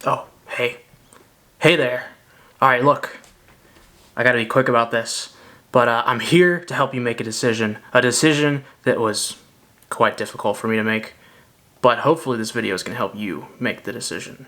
Oh, hey. Hey there. Alright, look. I gotta be quick about this. But I'm here to help you make a decision. A decision that was quite difficult for me to make. But hopefully this video is going to help you make the decision.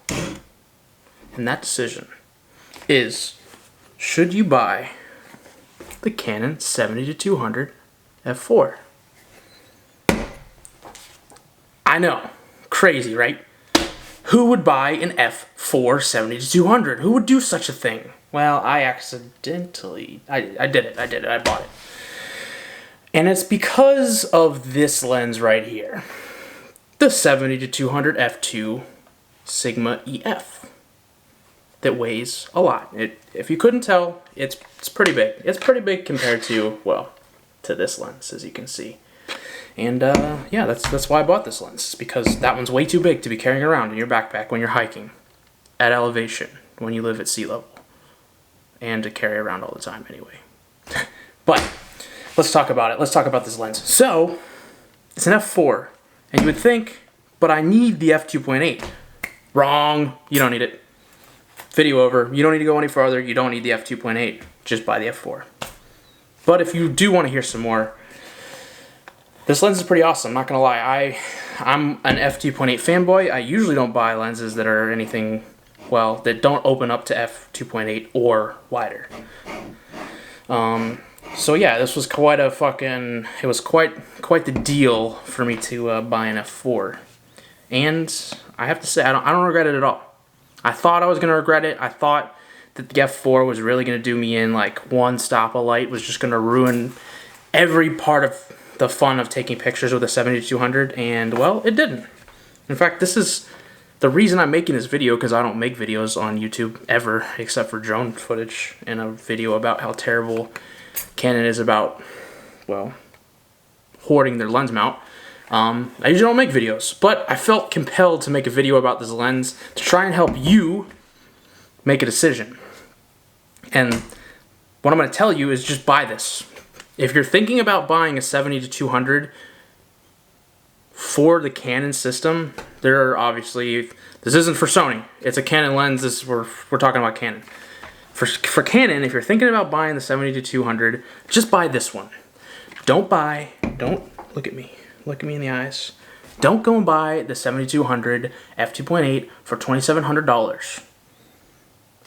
And that decision is, should you buy the Canon 70-200 f4? I know, crazy, right? Who would buy an f4 70-200? Who would do such a thing? Well, I accidentally, I did it, I bought it. And it's because of this lens right here. The 70-200 f2 Sigma EF. That weighs a lot. If you couldn't tell, it's pretty big. It's pretty big compared to, well, to this lens, as you can see. And yeah, that's why I bought this lens, because that one's way too big to be carrying around in your backpack when you're hiking, at elevation, when you live at sea level, and to carry around all the time anyway. But let's talk about it. Let's talk about this lens. So it's an f4, and you would think, but I need the f2.8. Wrong. You don't need it. Video over. You don't need to go any farther. You don't need the f2.8. Just buy the f4. But if you do want to hear some more, this lens is pretty awesome, not gonna lie. I'm an f2.8 fanboy. I usually don't buy lenses that are anything, well, that don't open up to f2.8 or wider. So yeah, this was quite a fucking, it was quite the deal for me to buy an f4. And I have to say, I don't regret it at all. I thought I was gonna regret it. I thought that the f4 was really gonna do me in, like one stop of light was just gonna ruin every part of the fun of taking pictures with a 70-200, and well, it didn't. In fact, this is the reason I'm making this video, because I don't make videos on YouTube ever, except for drone footage and a video about how terrible Canon is about, well, hoarding their lens mount. I usually don't make videos, but I felt compelled to make a video about this lens to try and help you make a decision. And what I'm going to tell you is just buy this. If you're thinking about buying a 70-200 for the Canon system, there are obviously, this isn't for Sony. It's a Canon lens. We're talking about Canon. For Canon, if you're thinking about buying the 70-200, just buy this one. Don't look at me. Look at me in the eyes. Don't go and buy the 70-200 f2.8 for $2,700.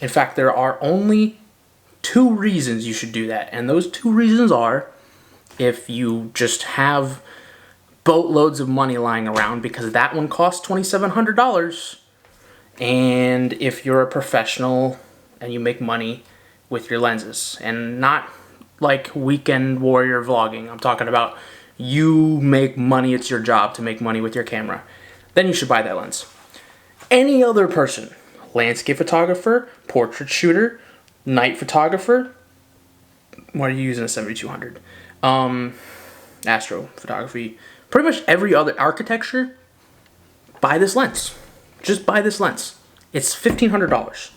In fact, there are only two reasons you should do that, and those two reasons are if you just have boatloads of money lying around, because that one costs $2,700, and if you're a professional and you make money with your lenses, and not like weekend warrior vlogging. I'm talking about you make money, it's your job to make money with your camera, then you should buy that lens. Any other person, landscape photographer, portrait shooter, night photographer, what are you using a 70-200? Astro photography, pretty much every other architecture, buy this lens. Just buy this lens. It's $1,500.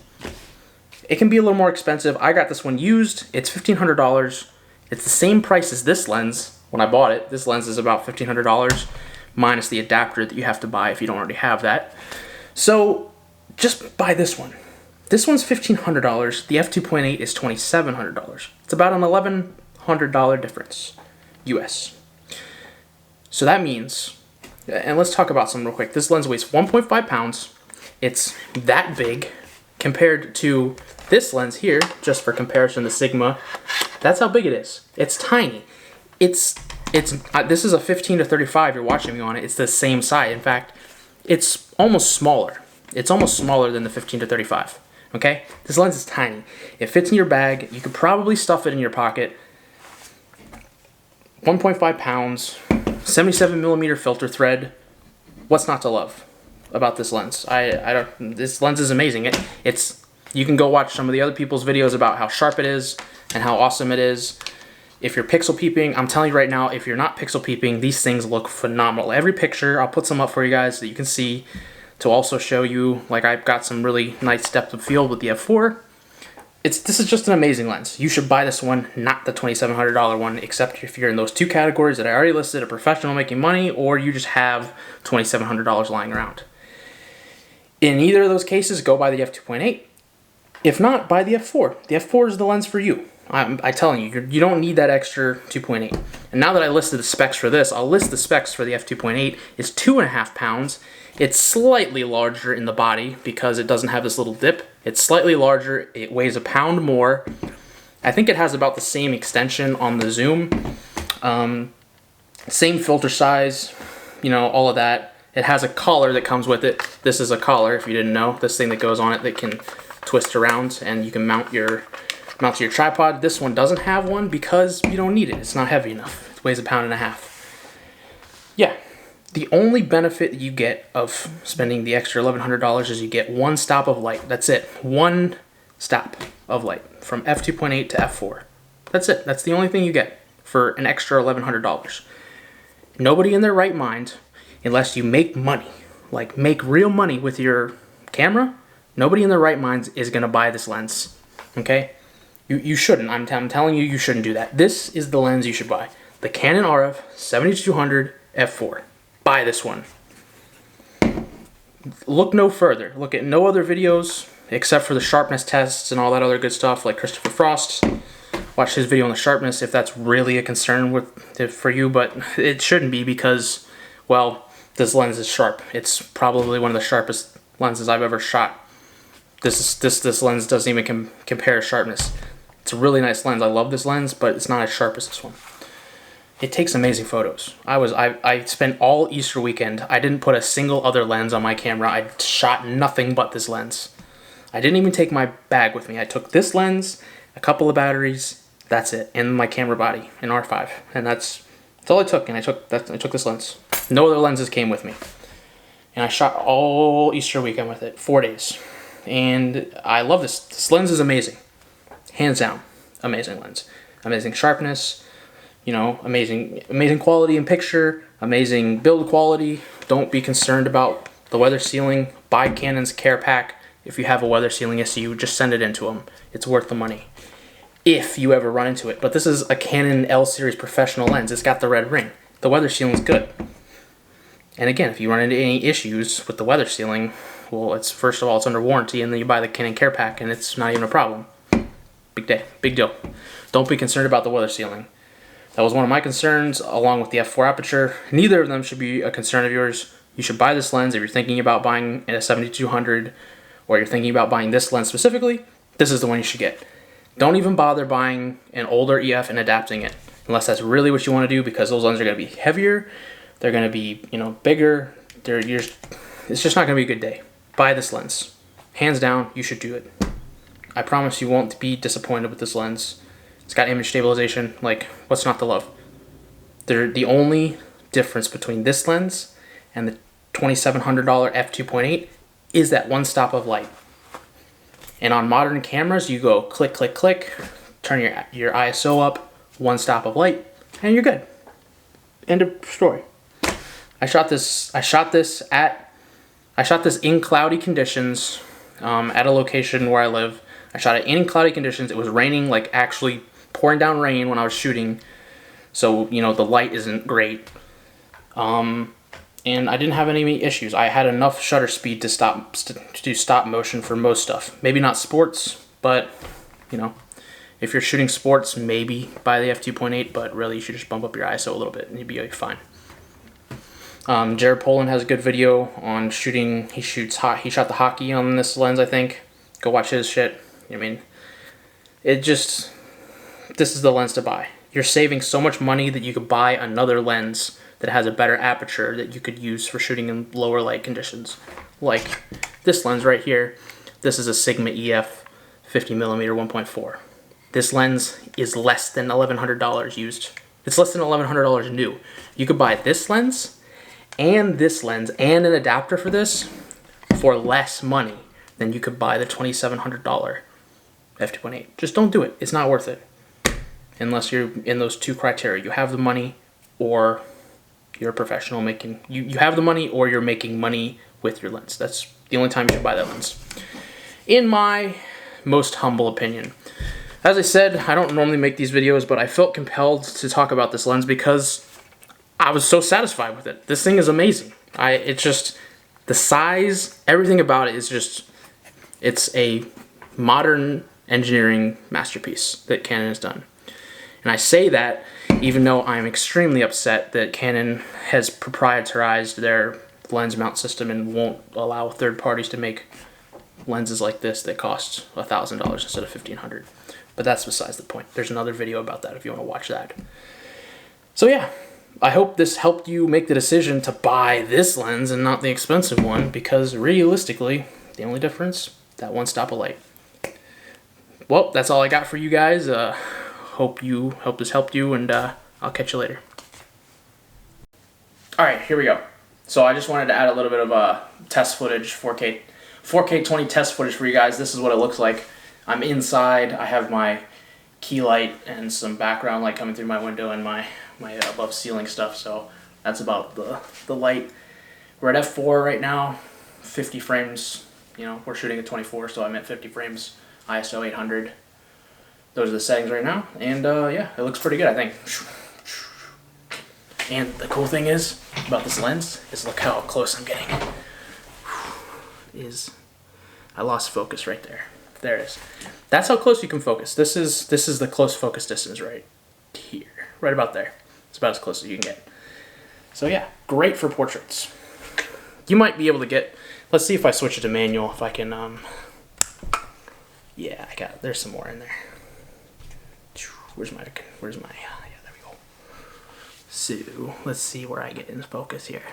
It can be a little more expensive. I got this one used. It's $1,500. It's the same price as this lens when I bought it. This lens is about $1,500 minus the adapter that you have to buy if you don't already have that. So just buy this one. This one's $1,500. The f2.8 is $2,700. It's about an $1,100 difference, US. So that means, and let's talk about something real quick. This lens weighs 1.5 pounds. It's that big compared to this lens here, just for comparison, the Sigma. That's how big it is. It's tiny. This is a 15-35. You're watching me on it. It's the same size. In fact, it's almost smaller. It's almost smaller than the 15-35. Okay? This lens is tiny. It fits in your bag. You could probably stuff it in your pocket. 1.5 pounds, 77mm filter thread. What's not to love about this lens? This lens is amazing. You can go watch some of the other people's videos about how sharp it is and how awesome it is. If you're pixel peeping, I'm telling you right now, if you're not pixel peeping, these things look phenomenal. Every picture, I'll put some up for you guys that you can see, to also show you, like, I've got some really nice depth of field with the f4. This is just an amazing lens. You should buy this one, not the $2,700 one, except if you're in those two categories that I already listed, a professional making money, or you just have $2,700 lying around. In either of those cases, go buy the f2.8. If not, buy the f4. The f4 is the lens for you. I'm telling you, you don't need that extra 2.8. And now that I listed the specs for this, I'll list the specs for the f2.8. It's 2.5 pounds. It's slightly larger in the body because it doesn't have this little dip. It's slightly larger. It weighs a pound more. I think it has about the same extension on the zoom. Same filter size, you know, all of that. It has a collar that comes with it. This is a collar, if you didn't know. This thing that goes on it that can twist around and you can mount to your tripod. This one doesn't have one because you don't need it. It's not heavy enough. It weighs a pound and a half. Yeah, the only benefit you get of spending the extra $1,100 is you get one stop of light. That's it. One stop of light from f2.8 to f4. That's it. That's the only thing you get for an extra $1,100. Nobody in their right mind, unless you make money, like make real money with your camera, nobody in their right mind is going to buy this lens, okay? You shouldn't. I'm telling you, you shouldn't do that. This is the lens you should buy. The Canon RF 7200 f4. Buy this one. Look no further. Look at no other videos except for the sharpness tests and all that other good stuff like Christopher Frost. Watch his video on the sharpness if that's really a concern for you, but it shouldn't be because, well, this lens is sharp. It's probably one of the sharpest lenses I've ever shot. This lens doesn't even compare to sharpness. It's a really nice lens. I love this lens, but it's not as sharp as this one. It takes amazing photos. I spent all Easter weekend. I didn't put a single other lens on my camera. I shot nothing but this lens. I didn't even take my bag with me. I took this lens, a couple of batteries, that's it, and my camera body, an R5, and that's all I took. And I took this lens. No other lenses came with me, and I shot all Easter weekend with it, 4 days, and I love this. This lens is amazing, hands down, amazing lens, amazing sharpness, you know, amazing quality in picture, amazing build quality. Don't be concerned about the weather sealing. Buy Canon's care pack. If you have a weather sealing issue, just send it into them. It's worth the money if you ever run into it. But this is a Canon L series professional lens. It's got the red ring. The weather sealing is good. And again, if you run into any issues with the weather sealing, well, it's first of all, it's under warranty, and then you buy the Canon care pack and it's not even a problem. Big deal. Don't be concerned about the weather sealing. That was one of my concerns, along with the f4 aperture. Neither of them should be a concern of yours. You should buy this lens if you're thinking about buying a 7200, or you're thinking about buying this lens specifically. This is the one you should get. Don't even bother buying an older EF and adapting it, unless that's really what you want to do, because those lenses are going to be heavier, they're going to be, you know, bigger. It's just not going to be a good day. Buy this lens. Hands down, you should do it. I promise you won't be disappointed with this lens. It's got image stabilization. Like, what's not to love? The only difference between this lens and the $2,700 f2.8 is that one stop of light. And on modern cameras, you go click, click, click, turn your ISO up, one stop of light, and you're good. End of story. I shot this in cloudy conditions at a location where I live. I shot it in cloudy conditions. It was raining, like actually pouring down rain when I was shooting. So, you know, the light isn't great. And I didn't have any issues. I had enough shutter speed to do stop motion for most stuff. Maybe not sports, but, you know, if you're shooting sports, maybe buy the f2.8, but really you should just bump up your ISO a little bit and you'll be fine. Jared Polin has a good video on shooting. He shot the hockey on this lens, I think. Go watch his shit. I mean, this is the lens to buy. You're saving so much money that you could buy another lens that has a better aperture that you could use for shooting in lower light conditions. Like this lens right here. This is a Sigma EF 50mm 1.4. This lens is less than $1,100 used. It's less than $1,100 new. You could buy this lens and an adapter for this for less money than you could buy the $2,700 f2.8. Just don't do it. It's not worth it. Unless you're in those two criteria. You have the money, or you're a professional making... You have the money, or you're making money with your lens. That's the only time you should buy that lens. In my most humble opinion. As I said, I don't normally make these videos, but I felt compelled to talk about this lens because I was so satisfied with it. This thing is amazing. The The size, everything about it is just, it's a modern engineering masterpiece that Canon has done. And I say that even though I'm extremely upset that Canon has proprietarized their lens mount system and won't allow third parties to make lenses like this that cost $1,000 instead of $1,500. But that's besides the point. There's another video about that if you want to watch that. So yeah, I hope this helped you make the decision to buy this lens and not the expensive one, because realistically, the only difference, that one stop of light. Well, that's all I got for you guys. Hope this helped you, and I'll catch you later. All right, here we go. So I just wanted to add a little bit of test footage, 4K 20 test footage for you guys. This is what it looks like. I'm inside. I have my key light and some background light coming through my window and my above ceiling stuff. So that's about the light. We're at f4 right now, 50 frames. You know, we're shooting at 24, so I'm at 50 frames, ISO 800. Those are the settings right now, and yeah, it looks pretty good, I think. And the cool thing is about this lens is look how close I'm getting. I lost focus right there. There it is. That's how close you can focus. This is the close focus distance right here, right about there. It's about as close as you can get. So yeah, great for portraits. You might be able to get. Let's see if I switch it to manual. If I can. Yeah, there's some more in there. Where's my? Yeah, there we go. So let's see where I get in focus here.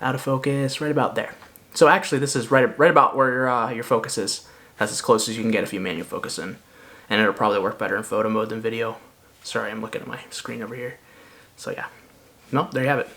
Out of focus, right about there. So actually, this is right about where your focus is. That's as close as you can get if you manual focus in, and it'll probably work better in photo mode than video. Sorry, I'm looking at my screen over here. So yeah, no, there you have it.